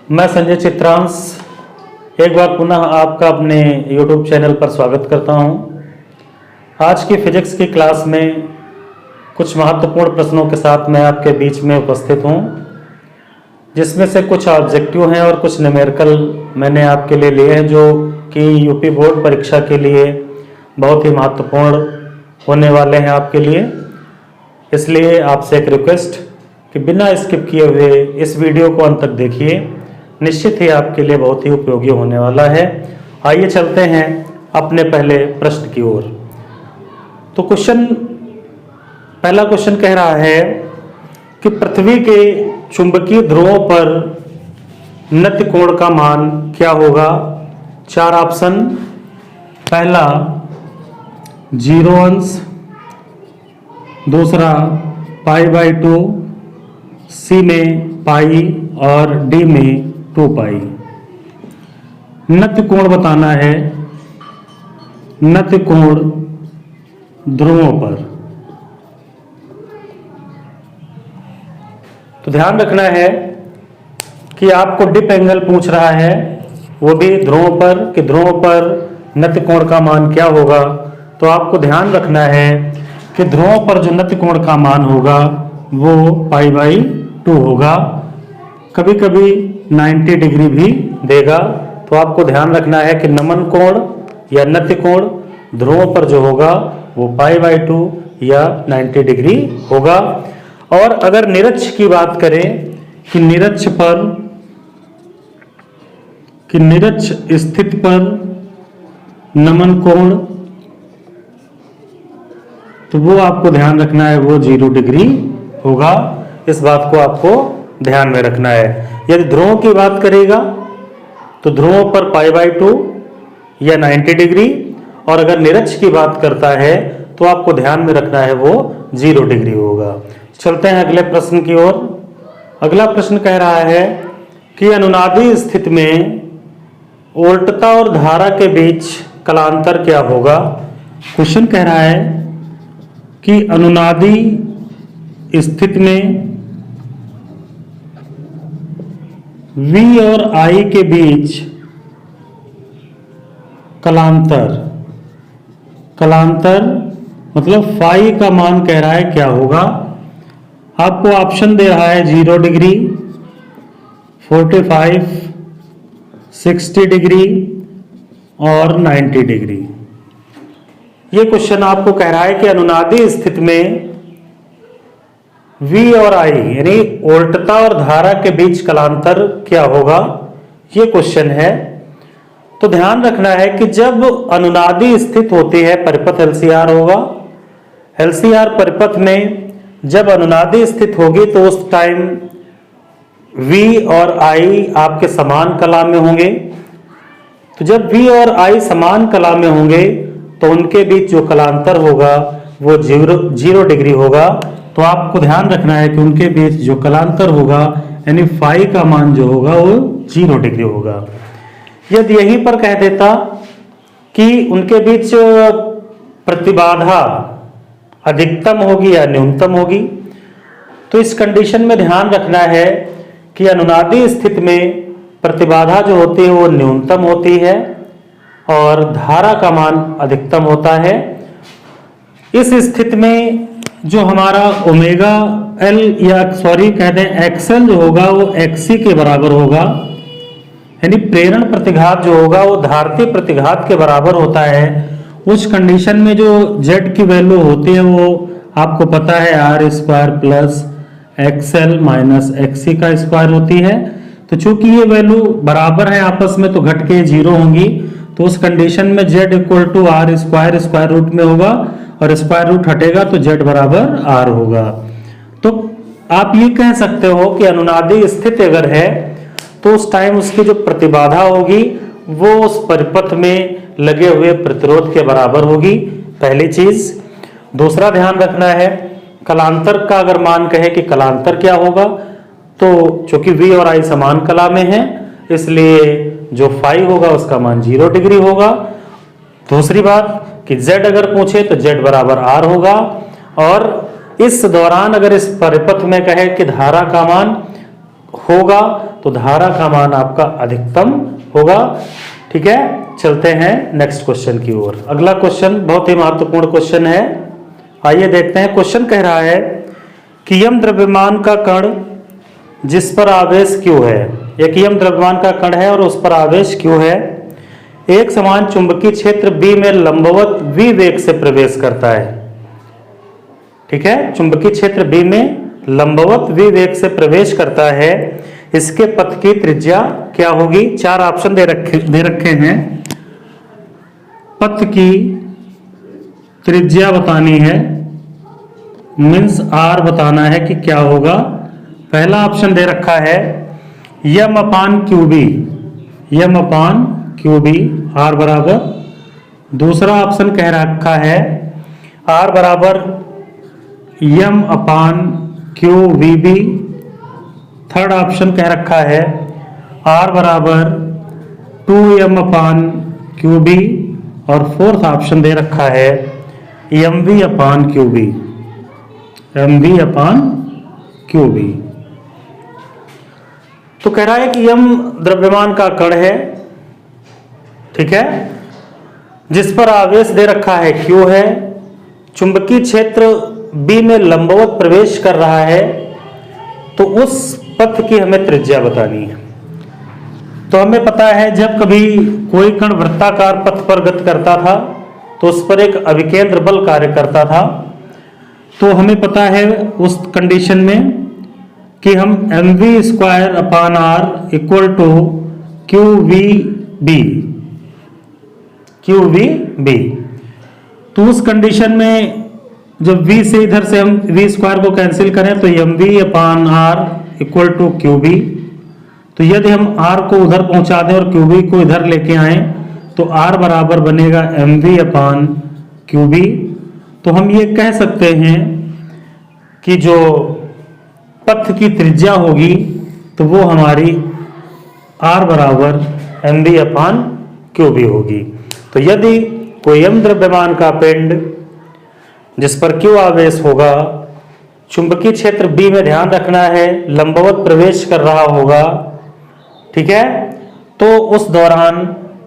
मैं संजय चित्रांश एक बार पुनः आपका अपने YouTube चैनल पर स्वागत करता हूं। आज की फिजिक्स की क्लास में कुछ महत्वपूर्ण प्रश्नों के साथ मैं आपके बीच में उपस्थित हूं, जिसमें से कुछ ऑब्जेक्टिव हैं और कुछ न्यूमेरिकल मैंने आपके लिए लिए हैं, जो कि यूपी बोर्ड परीक्षा के लिए बहुत ही महत्वपूर्ण होने वाले हैं आपके लिए। इसलिए आपसे एक रिक्वेस्ट कि बिना स्किप किए हुए इस वीडियो को अंत तक देखिए, निश्चित ही आपके लिए बहुत ही उपयोगी होने वाला है। आइए चलते हैं अपने पहले प्रश्न की ओर। तो पहला क्वेश्चन कह रहा है कि पृथ्वी के चुंबकीय ध्रुवों पर नत्य कोण का मान क्या होगा। 4 ऑप्शन। पहला 0 अंश, दूसरा π/2, सी में पाई और डी में 2 पाई। नत्य कोण बताना है, नत्य कोण ध्रुवों पर। तो ध्यान रखना है कि आपको डिप एंगल पूछ रहा है, वो भी ध्रुवों पर, कि ध्रुवों पर नत्य कोण का मान क्या होगा। तो आपको ध्यान रखना है कि ध्रुवों पर जो नत्य कोण का मान होगा वो π/2 होगा, कभी कभी 90 डिग्री भी देगा। तो आपको ध्यान रखना है कि नमन कोण या नत्य कोण ध्रुवों पर जो होगा वो π/2 या 90 डिग्री होगा। और अगर निरक्ष की बात करें कि निरक्ष स्थिति पर नमन कोण, तो वो आपको ध्यान रखना है वो 0 डिग्री होगा। इस बात को आपको ध्यान में रखना है। यदि ध्रुवों की बात करेगा तो ध्रुवों पर π/2 या 90 डिग्री, और अगर निरक्ष की बात करता है तो आपको ध्यान में रखना है वो 0 डिग्री होगा। चलते हैं अगले प्रश्न की ओर। अगला प्रश्न कह रहा है कि अनुनादी स्थिति में उल्टता और धारा के बीच कलांतर क्या होगा। क्वेश्चन कह रहा है कि अनुनादी स्थिति में V और I के बीच कलांतर मतलब फाई का मान कह रहा है क्या होगा। आपको ऑप्शन दे रहा है 0 डिग्री, 45, 60 डिग्री और 90 डिग्री। ये क्वेश्चन आपको कह रहा है कि अनुनादी स्थिति में V और I यानी उल्टता और धारा के बीच कलांतर क्या होगा, ये क्वेश्चन है। तो ध्यान रखना है कि जब अनुनादी स्थिति होती है, परिपथ LCR होगा। LCR परिपथ में जब अनुनादी स्थिति होगी तो उस टाइम V और I आपके समान कला में होंगे। तो जब V और I समान कला में होंगे तो उनके बीच जो कलांतर होगा वो 0 डिग्री होगा। तो आपको ध्यान रखना है कि उनके बीच जो कलांतर होगा यानी फाई का मान जो होगा वो 0 डिग्री होगा। यदि यहीं पर कह देता कि उनके बीच प्रतिबाधा अधिकतम होगी या न्यूनतम होगी, तो इस कंडीशन में ध्यान रखना है कि अनुनादी स्थिति में प्रतिबाधा जो होती है वो न्यूनतम होती है और धारा का मान अधिकतम होता है। इस स्थिति में जो हमारा ओमेगा एल या कह दें एक्सएल जो होगा वो एक्सी के बराबर होगा, यानी प्रेरण प्रतिघात जो होगा वो धारती प्रतिघात के बराबर होता है। उस कंडीशन में जो जेड की वैल्यू होती है वो आपको पता है r² plus XL minus XC का स्क्वायर होती है। तो चूंकि ये वैल्यू बराबर है आपस में तो घट के 0 होंगी। तो उस कंडीशन में z = r² स्क्वायर रूट में होगा और स्क्वायर रूट हटेगा तो z बराबर r होगा। तो आप ये कह सकते हो कि अनुनादी स्थिति अगर है तो उस टाइम उसकी जो प्रतिबाधा होगी वो उस परिपथ में लगे हुए प्रतिरोध के बराबर होगी, पहली चीज। दूसरा ध्यान रखना है कलांतर का अगर मान कहे कि कलांतर क्या होगा, तो चूंकि V और I समान कला में है इसलिए जो फाई होगा उसका मान 0 डिग्री होगा। दूसरी बात कि Z अगर पूछे तो Z बराबर R होगा। और इस दौरान अगर इस परिपथ में कहे कि धारा का मान होगा तो धारा का मान आपका अधिकतम होगा। ठीक है, चलते हैं नेक्स्ट क्वेश्चन की ओर। अगला क्वेश्चन बहुत ही महत्वपूर्ण क्वेश्चन है, आइए देखते हैं। क्वेश्चन कह रहा है कि यम द्रव्यमान का कण जिस पर आवेश Q है, एक यम द्रव्यमान का कण है और उस पर आवेश Q है, एक समान चुंबकीय क्षेत्र B में लंबवत V वेग से प्रवेश करता है। ठीक है, चुंबकीय क्षेत्र B में लंबवत V वेग से प्रवेश करता है, इसके पथ की त्रिज्या क्या होगी? 4 ऑप्शन दे रखे हैं। पथ की त्रिज्या बतानी है, मीन्स R बताना है कि क्या होगा। पहला ऑप्शन दे रखा है m upon q B, m upon q B R बराबर। दूसरा ऑप्शन कह रखा है R बराबर m upon q we B. Third option कह रखा है R बराबर 2m अपान क्यू बी। और फोर्थ ऑप्शन दे रखा है m we upon Q B, m we upon Q B. तो कह रहा है कि यम द्रव्यमान का कण है, ठीक है, जिस पर आवेश दे रखा है Q है, चुंबकीय क्षेत्र B में लंबवत प्रवेश कर रहा है, तो उस पथ की हमें त्रिज्या बतानी है। तो हमें पता है जब कभी कोई कण वृत्ताकार पथ पर गति करता था तो उस पर एक अभिकेंद्र बल कार्य करता था। तो हमें पता है उस कंडीशन में कि हम M V square upon R equal to Q we B, Q we B. तो उस कंडीशन में जब v से इधर से हम v स्क्वायर को कैंसिल करें तो M we upon R equal to Q B. तो यदि हम r को उधर पहुंचा दें और क्यू बी को इधर लेके आए तो r बराबर बनेगा M we upon Q B. तो हम ये कह सकते हैं कि जो पथ की त्रिज्या होगी तो वो हमारी r बराबर M we upon Q B होगी। तो यदि कोई यम द्रव्यमान का पिंड जिस पर Q आवेश होगा, चुंबकीय क्षेत्र B में ध्यान रखना है लंबवत प्रवेश कर रहा होगा, ठीक है, तो उस दौरान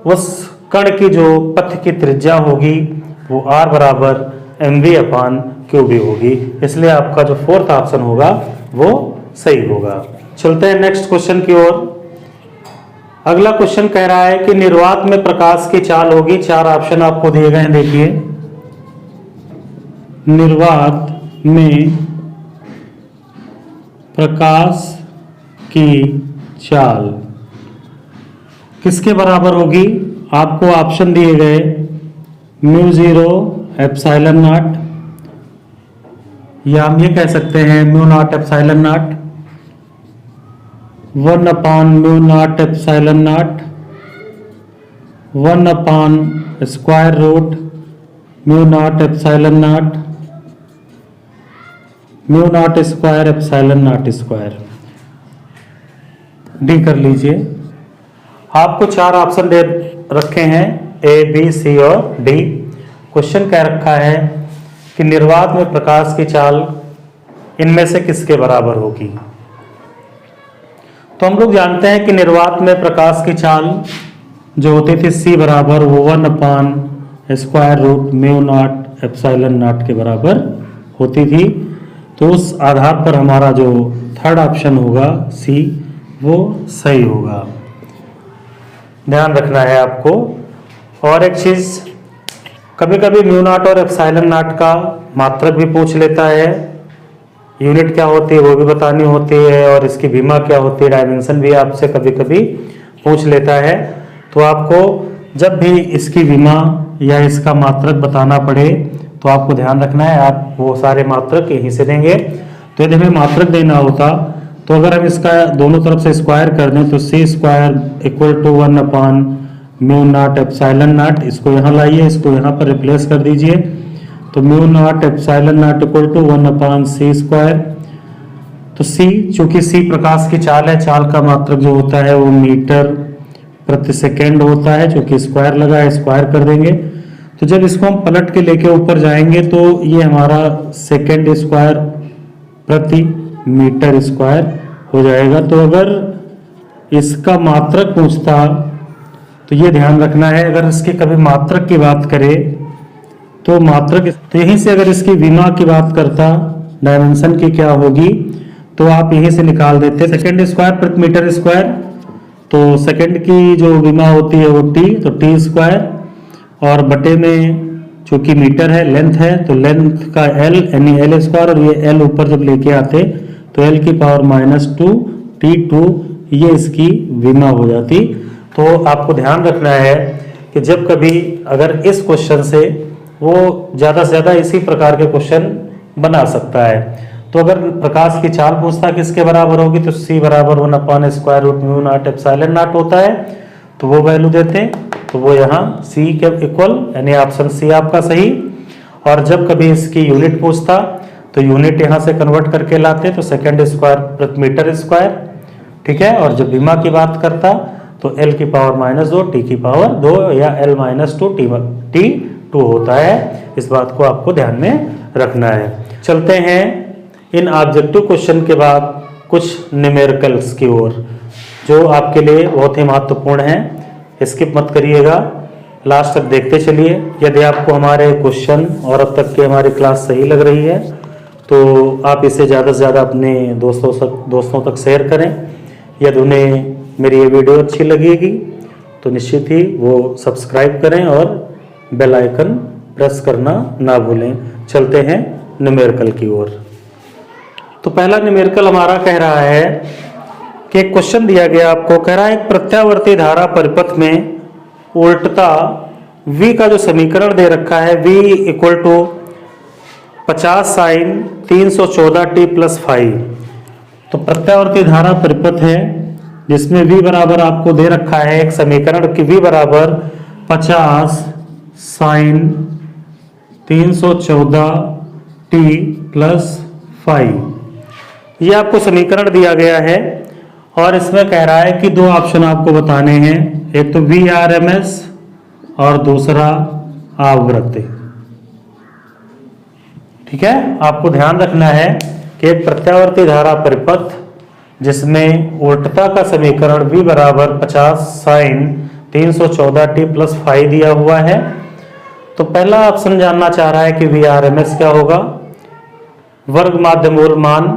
उस कण की जो पथ की त्रिज्या होगी वो R बराबर M we upon Q B होगी। इसलिए आपका जो फोर्थ ऑप्शन होगा वो सही होगा। चलते हैं नेक्स्ट क्वेश्चन की ओर। अगला क्वेश्चन कह रहा है कि निर्वात में प्रकाश की चाल होगी। 4 ऑप्शन आपको दिए गए हैं, देखिए। निर्वात में प्रकाश की चाल किसके बराबर होगी? आपको ऑप्शन दिए गए म्यू जीरो एप्सिलॉन नॉट, या हम ये कह सकते हैं mu naught epsilon naught, 1 upon mu naught epsilon naught, 1 upon square root mu naught epsilon naught, mu naught square epsilon naught square. डी कर लीजिए। आपको 4 ऑप्शन दे रखे हैं, ए बी सी और डी। क्वेश्चन कह रखा है कि निर्वात में प्रकाश की चाल इनमें से किसके बराबर होगी? तो हम लोग जानते हैं कि निर्वात में प्रकाश की चाल जो होती थी C बराबर वो 1 upon square root mu naught epsilon naught के बराबर होती थी। तो उस आधार पर हमारा जो थर्ड ऑप्शन होगा C वो सही होगा, ध्यान रखना है आपको। और एक चीज, कभी कभी म्यू नॉट और एप्सिलॉन नॉट का मात्रक भी पूछ लेता है, यूनिट क्या होती है वो भी बतानी होती है, और इसकी विमा क्या होती है, डायमेंशन भी आपसे कभी कभी पूछ लेता है। तो आपको जब भी इसकी विमा या इसका मात्रक बताना पड़े तो आपको ध्यान रखना है आप वो सारे मात्रक यहीं से देंगे। तो यदि हमें मात्रक देना होता तो अगर हम इसका दोनों तरफ से स्क्वायर कर दें तो C square equal to 1 upon mu naught epsilon naught, इसको यहाँ लाइए, इसको यहाँ पर रिप्लेस कर दीजिए। तो mu naught epsilon naught equal to 1 upon C square. तो C, चूंकि C प्रकाश की चाल है, चाल का मात्रक जो होता है वो मीटर प्रति सेकेंड होता है, चूंकि स्क्वायर लगा है स्क्वायर कर देंगे। तो जब इसको हम पलट के लेके ऊपर जाएंगे तो ये हमारा सेकेंड स्क्वायर प्रति मीटर स्क्वायर हो जाएगा। तो अगर इसका मात्रक पूछता तो ये ध्यान रखना है, अगर इसके कभी मात्रक की बात करें तो मात्रक, तो यहीं से अगर इसकी विमा की बात करता डायमेंशन की क्या होगी तो आप यहीं से निकाल देते सेकंड स्क्वायर प्रति मीटर स्क्वायर। तो सेकंड की जो विमा होती है वो टी, तो टी स्क्वायर और बटे में चूंकि मीटर है लेंथ है तो लेंथ का एल यानी एल स्क्वायर, और ये एल ऊपर जब लेके आते तो एल की पावर -2 T2 ये इसकी विमा हो जाती। तो आपको ध्यान रखना है कि जब कभी अगर इस क्वेश्चन से वो ज़्यादा से ज़्यादा इसी प्रकार के क्वेश्चन बना सकता है। तो अगर प्रकाश की चाल पूछता किसके बराबर होगी तो C बराबर 1/√μ0 होता है, तो वो वैल्यू देते हैं, तो वो यहाँ C के इक्वल यानी ऑप्शन C आपका सही। और जब कभी इसकी यूनिट पूछता तो यूनिट यहाँ से कन्वर्ट करके लाते तो सेकंड स्क्वायर प्रति मीटर स्क्वायर, ठीक है। और जब विमा की बात करता तो L की पावर -2 T की पावर 2 या L -2 T2 होता है। इस बात को आपको ध्यान में रखना है। चलते हैं इन ऑब्जेक्टिव क्वेश्चन के बाद कुछ न्यूमेरिकल्स की ओर, जो आपके लिए बहुत ही महत्वपूर्ण है। स्किप मत करिएगा, लास्ट तक देखते चलिए। यदि आपको हमारे क्वेश्चन और अब तक की हमारी क्लास सही लग रही है तो आप इसे ज़्यादा से ज़्यादा अपने दोस्तों तक शेयर करें। यदि उन्हें मेरी ये वीडियो अच्छी लगेगी तो निश्चित ही वो सब्सक्राइब करें और बेल आइकन प्रेस करना ना भूलें। चलते हैं न्यूमेरिकल की ओर। तो पहला न्यूमेरिकल हमारा कह रहा है कि एक क्वेश्चन दिया गया आपको, कह रहा है एक प्रत्यावर्ती धारा परिपथ में उल्टता V का जो समीकरण दे रखा है V = 50 sin 314t + 5। तो प्रत्यावर्ती धारा परिपथ है जिसमें V बराबर आपको दे रखा है एक समीकरण कि V बराबर 50 sin 314t + 5, ये आपको समीकरण दिया गया है। और इसमें कह रहा है कि दो ऑप्शन आपको बताने हैं, एक तो VRMS और दूसरा आवृत्ति, ठीक है। आपको ध्यान रखना है कि एक प्रत्यावर्ती धारा परिपथ जिसमें उल्टता का समीकरण V बराबर 50 sin 314t + 5 दिया हुआ है। तो पहला ऑप्शन जानना चाह रहा है कि VRMS क्या होगा, वर्ग माध्य मूल मान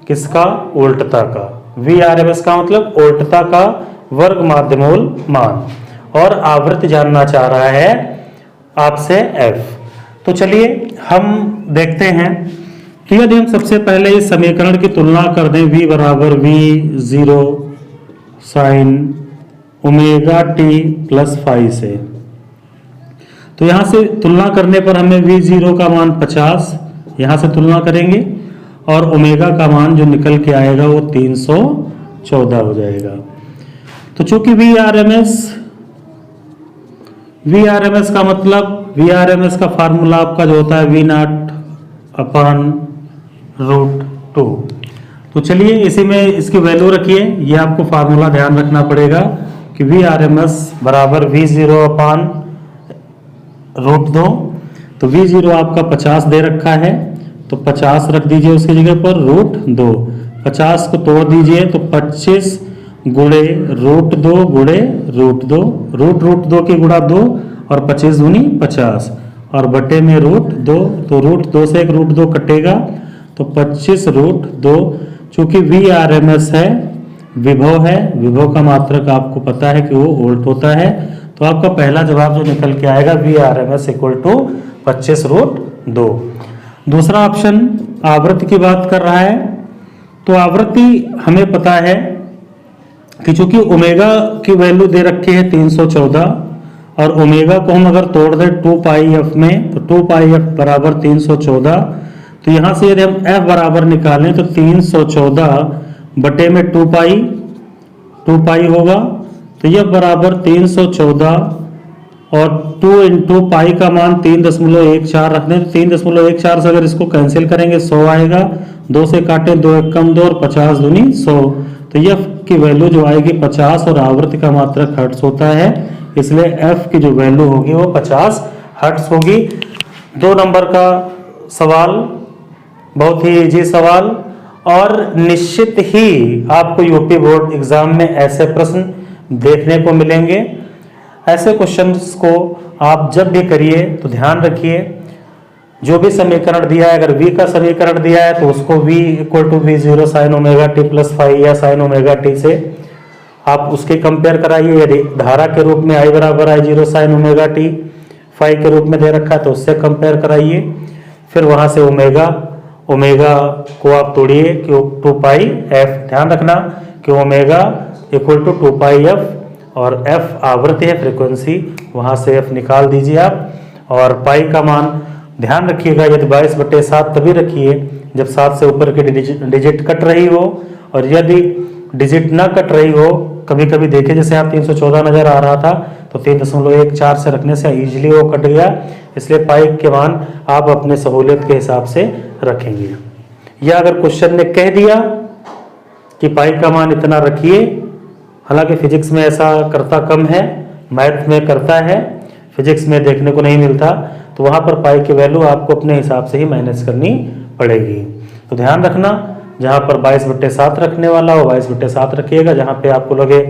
किसका, उल्टता का। VRMS का मतलब उल्टता का वर्ग माध्य मूल मान। और आवृत्ति जानना चाह रहा है आपसे F। तो चलिए हम देखते हैं कि यदि हम सबसे पहले इस समीकरण की तुलना कर दें V बराबर V0 sin ωt + 5 से, तो यहां से तुलना करने पर हमें V0 का मान 50 यहां से तुलना करेंगे और ओमेगा का मान जो निकल के आएगा वो 314 हो जाएगा। तो चूंकि VRMS का मतलब VRMS का फार्मूला आपका जो होता है V0/√2। तो चलिए इसी में इसकी वैल्यू रखिए, ये आपको फार्मूला ध्यान रखना पड़ेगा कि VRMS बराबर V0/√2। तो V0 आपका 50 दे रखा है तो 50 रख दीजिए उसकी जगह पर √2। 50 को तोड़ दीजिए तो 25 गुणे √2 गुणे √2, √2 की गुणा 2 और 25 दूनी 50 और बटे में √2। तो √2 से एक √2 कटेगा तो 25√2। चूंकि VRMS है, विभव है, विभव का मात्रक आपको पता है कि वो वोल्ट होता है। तो आपका पहला जवाब जो निकल के आएगा VRMS = 25√2। दूसरा ऑप्शन आवृत्ति की बात कर रहा है। तो आवृत्ति हमें पता है कि चूंकि ओमेगा की वैल्यू दे रखी है 314 और ओमेगा को हम अगर तोड़ दें 2πf में तो 2πf बराबर 314। तो यहां से यदि हम f बराबर निकालें तो 314 बटे में 2π होगा। तो यह बराबर 314 और 2 × पाई का मान 3.14 रख दें। 3.14 से अगर इसको कैंसिल करेंगे 100 आएगा, 2 से काटे 2 × 1 = 2 और 50 दूनी 100। तो F की वैल्यू जो आएगी 50 और आवृत्ति का मात्रक हर्ट्ज होता है, इसलिए F की जो वैल्यू होगी वो 50 हर्ट्ज होगी। 2 नंबर का सवाल बहुत ही इजी सवाल और निश्चित ही आपको यूपी बोर्ड एग्जाम में ऐसे प्रश्न देखने को मिलेंगे। ऐसे क्वेश्चंस को आप जब भी करिए तो ध्यान रखिए, जो भी समीकरण दिया है, अगर v का समीकरण दिया है तो उसको v equal to v0 sine omega T plus five या साइन ओमेगा टी से आप उसके कंपेयर कराइए। यदि धारा के रूप में i बराबर I0 sign omega T five के रूप में दे रखा है तो उससे कंपेयर कराइए। फिर वहां से ओमेगा को आप तोड़िए कि 2 पाई एफ, ध्यान रखना कि omega equal to 2 pi F और एफ आवृत्ति है, फ्रीक्वेंसी, वहां से एफ निकाल दीजिए आप। और पाई का मान ध्यान रखिएगा, यदि 22/7 तभी रखिए जब 7 से ऊपर की डिजिट कट रही हो, और यदि डिजिट ना कट रही हो, कभी कभी देखे जैसे आप 314 नजर आ रहा था तो 3.14 से रखने से इजीली वो कट गया, इसलिए पाई के मान आप अपने सहूलियत के हिसाब से रखेंगे। या अगर क्वेश्चन ने कह दिया कि पाई का मान इतना रखिए, हालांकि फिजिक्स में ऐसा करता कम है, मैथ में करता है, फिजिक्स में देखने को नहीं मिलता, तो वहां पर पाई की वैल्यू आपको अपने हिसाब से ही मैनेज करनी पड़ेगी। तो ध्यान रखना, जहां पर 22/7 रखने वाला हो 22/7 रखिएगा, जहां पे आपको लगे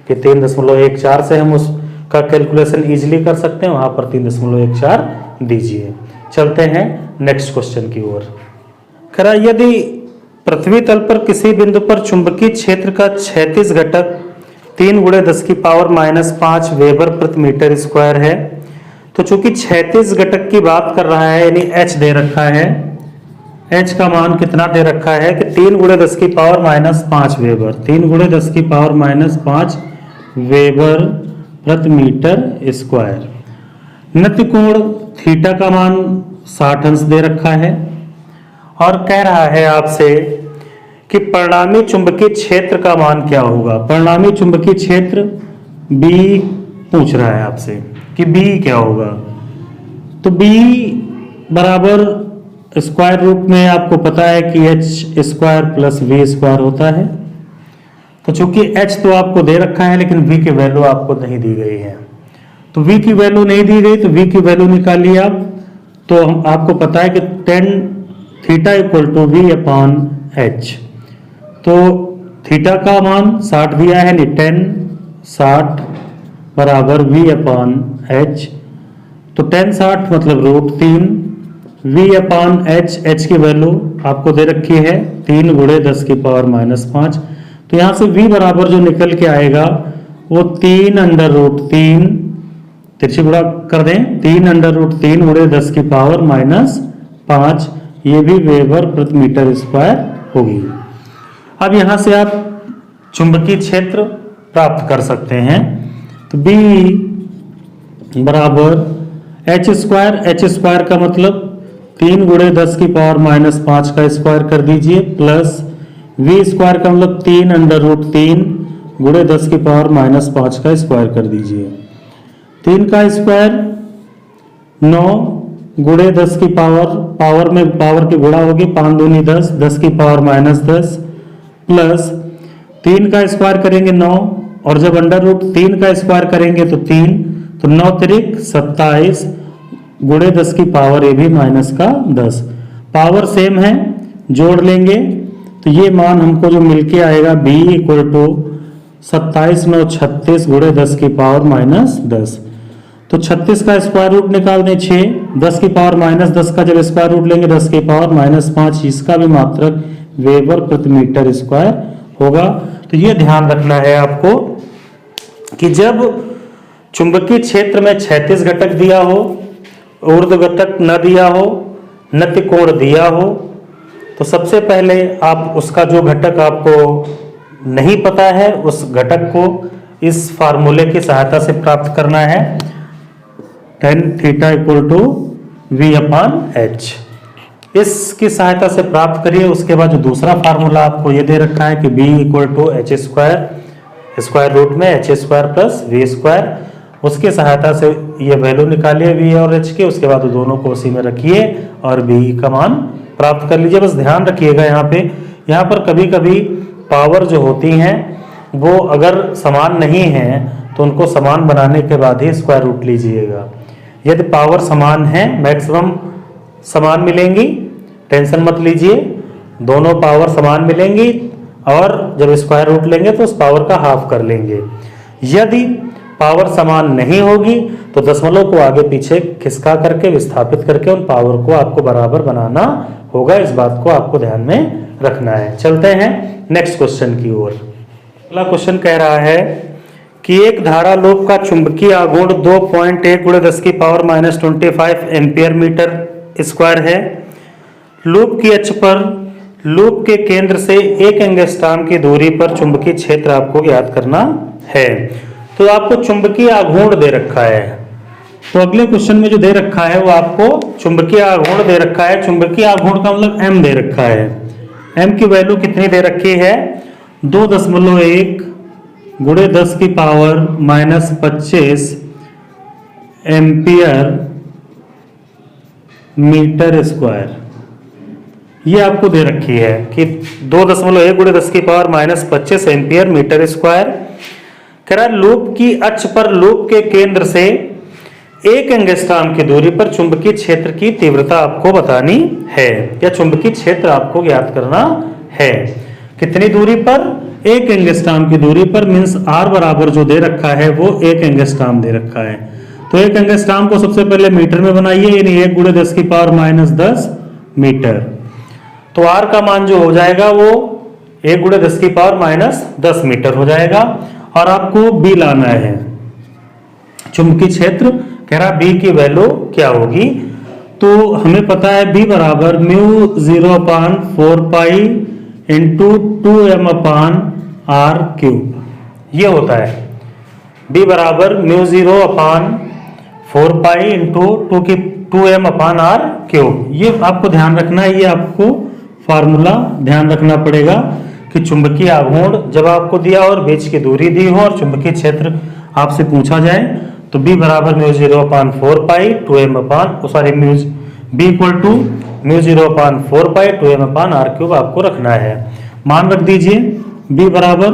कि 3.14 से हम उसका कैलकुलेशन इजीली कर सकते हैं, वहां पर 3.14 दीजिए। चलते हैं नेक्स्ट क्वेश्चन की ओर। करा यदि पृथ्वी तल पर किसी बिंदु पर चुंबकीय क्षेत्र का क्षैतिज घटक 3 × 10⁻⁵ वेबर प्रति मीटर स्क्वायर है, तो चूंकि क्षैतिज घटक की बात कर रहा है यानी h दे रखा है, h का मान कितना दे रखा है कि 3 × 10⁻⁵ वेबर, 3 × 10⁻⁵ वेबर प्रति मीटर स्क्वायर। नति कोण थीटा का मान 60 अंश दे रखा है, और कह रहा है आपसे कि परिणामी चुंबकीय क्षेत्र का मान क्या होगा। परिणामी चुंबकीय क्षेत्र B पूछ रहा है आपसे कि B क्या होगा। तो B बराबर स्क्वायर रूट में आपको पता है कि h² + v² होता है। तो चूंकि h तो आपको दे रखा है लेकिन v की वैल्यू आपको नहीं दी गई है, तो v की वैल्यू नहीं दी गई तो v की वैल्यू निकालिए आप। तो हम आपको पता है कि tan थीटा = v/h, तो थीटा का मान 60 दिया है, यानी tan 60 बराबर v/h। तो tan 60 मतलब √3 v/h, h की वैल्यू आपको दे रखी है 3 × 10⁻⁵। तो यहाँ से v बराबर जो निकल के आएगा वो 3√3, तिरछी गुणा कर दें, 3√3 × 10⁻⁵, ये भी वेबर प्रति मीटर स्क्वायर होगी। अब यहाँ से आप चुंबकीय क्षेत्र प्राप्त कर सकते हैं। तो B बराबर h² का मतलब 3 × 10⁻⁵ का स्क्वायर कर दीजिए, प्लस v² का मतलब 3√3 × 10⁻⁵ का स्क्वायर कर दीजिए। 3 का स्क्वायर 9 × 10 की पावर में पावर की गुणा होगी, 5 दूनी 10, 10⁻⁻10 प्लस 3 का स्क्वायर करेंगे 9, और जब √3 का स्क्वायर करेंगे तो 3, तो 9 × 27 × 10 की पावर ये भी -10। पावर सेम है, जोड़ लेंगे तो ये मान हमको जो मिलके आएगा B = 27 × 9 = 36 × 10 की पावर -10। तो 36 का स्क्वायर रूट निकाल दें 6, 10 की पावर -10 का जब स्क्वायर रूट लेंगे 10 की पावर -5, इसका भी मात्रक वेबर प्रति मीटर स्क्वायर होगा। तो ये ध्यान रखना है आपको कि जब चुंबकीय क्षेत्र में क्षैतिज घटक दिया हो, ऊर्ध्व घटक न दिया हो, नति कोण दिया हो, तो सबसे पहले आप उसका जो घटक आपको नहीं पता है उस घटक को इस फार्मूले की सहायता से प्राप्त करना है, tan थीटा = v/h। इसकी सहायता से प्राप्त करिए। उसके बाद जो दूसरा फार्मूला आपको ये दे रखा है कि B = h², स्क्वायर रूट में h² + v², उसकी सहायता से ये वैल्यू निकालिए v और h की। उसके बाद दोनों को उसी में रखिए और B का मान प्राप्त कर लीजिए। बस ध्यान रखिएगा यहाँ पर कभी कभी पावर जो होती हैं वो अगर समान नहीं है तो उनको समान बनाने के बाद ही स्क्वायर रूट लीजिएगा। यदि पावर समान है, मैक्सिमम समान मिलेंगी, टेंशन मत लीजिए, दोनों पावर समान मिलेंगी और जब स्क्वायर रूट लेंगे तो उस पावर का हाफ कर लेंगे। यदि पावर समान नहीं होगी तो दशमलव को आगे पीछे खिसका करके विस्थापित करके उन पावर को आपको बराबर बनाना होगा। इस बात को आपको ध्यान में रखना है। चलते हैं नेक्स्ट क्वेश्चन की ओर। अगला क्वेश्चन कह रहा है कि एक धारा लूप का चुंबकीय आघूर्ण 2.1 × 10⁻⁻25 एम्पियर मीटर स्क्वायर है। लूप की अक्ष पर लूप के केंद्र से 1 एंगस्ट्रॉम की दूरी पर चुंबकीय क्षेत्र आपको ज्ञात करना है। तो आपको चुंबकीय आघूर्ण दे रखा है। तो अगले क्वेश्चन में जो दे रखा है वो आपको चुंबकीय आघूर्ण दे रखा है। चुंबकीय आघूर्ण का मतलब m दे रखा है। m की वैल्यू कितनी दे रखी है? 2.1 × 10⁻⁻25 एम्पियर मीटर स्क्वायर ये आपको दे रखी है कि 2.1 × 10⁻⁻25 एम्पियर मीटर स्क्वायर। कह रहा लूप की अक्ष पर लूप के केंद्र से 1 एंगस्ट्रॉम की दूरी पर चुंबकीय क्षेत्र की तीव्रता आपको बतानी है या चुंबकीय क्षेत्र आपको ज्ञात करना है। कितनी दूरी पर? 1 एंगस्ट्रॉम की दूरी पर, मींस r बराबर जो दे रखा है वो 1 एंगस्ट्रॉम दे रखा है। तो 1 एंगस्ट्रॉम को सबसे पहले मीटर में बनाइए, यानी 1 × 10⁻−10 मीटर। तो r का मान जो हो जाएगा वो 1 × 10⁻10 मीटर हो जाएगा। और आपको b लाना है चुंबकीय क्षेत्र। कह रहा b की वैल्यू क्या होगी? तो हमें पता है b बराबर μ0/4π × 2m/r³ ये होता है। b बराबर μ0/4π × 2m/r³। ये आपको ध्यान रखना है, ये आपको फार्मूला ध्यान रखना पड़ेगा कि चुंबकीय आघूर्ण जब आपको दिया और बीच की दूरी दी हो और चुंबकीय क्षेत्र आपसे पूछा जाए तो b बराबर μ0/4π b इक्वल टू μ0/4π 2m/r³ आपको रखना है। मान रख दीजिए b बराबर,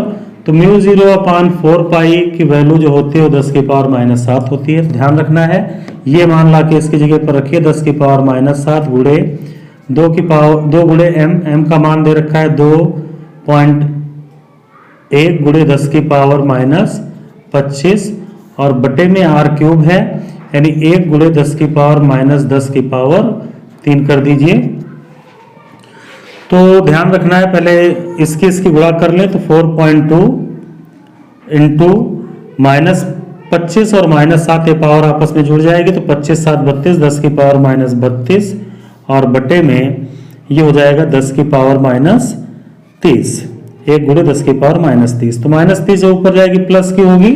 तो μ0/4π की वैल्यू जो होती है वो 10⁻⁻7 होती है। ध्यान रखना है, ये मान ला के इसकी जगह पर रखिए 10⁻⁻7 गुणे 2 गुणे m का मान दे रखा है 2.1 × 10⁻⁻25 और बटे में r³ है, यानी 1 × 10⁻⁻10⁻³ कर दीजिए। तो ध्यान रखना है, पहले इसकी गुणा कर लें तो 4.2 × -25 और -7 ये पावर आपस में जुड़ जाएगी तो 25 7 32 10⁻−32 और बटे में ये हो जाएगा 10⁻−30 1 × 10⁻−30। तो -30 जो ऊपर जाएगी प्लस की होगी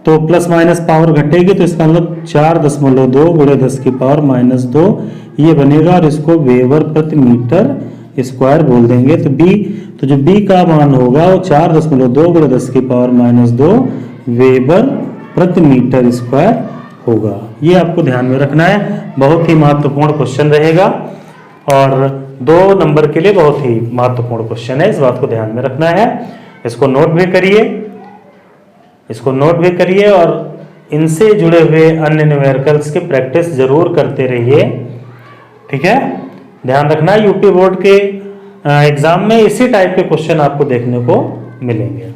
तो प्लस माइनस पावर घटेगी, तो इसका मतलब 4.2 × 10⁻−2 ये बनेगा और इसको वेबर प्रति मीटर स्क्वायर बोल देंगे। तो जो b का मान होगा वो 4.2 × 10⁻−2 वेबर प्रति मीटर स्क्वायर होगा। ये आपको ध्यान में रखना है, बहुत ही महत्वपूर्ण क्वेश्चन रहेगा और 2 नंबर के लिए बहुत ही महत्वपूर्ण क्वेश्चन है। इस बात को ध्यान में रखना है। इसको नोट भी करिए और इनसे जुड़े हुए अन्य न्यूमेरिकल्स की प्रैक्टिस जरूर करते रहिए। ठीक है, ध्यान रखना यूपी बोर्ड के एग्जाम में इसी टाइप के क्वेश्चन आपको देखने को मिलेंगे।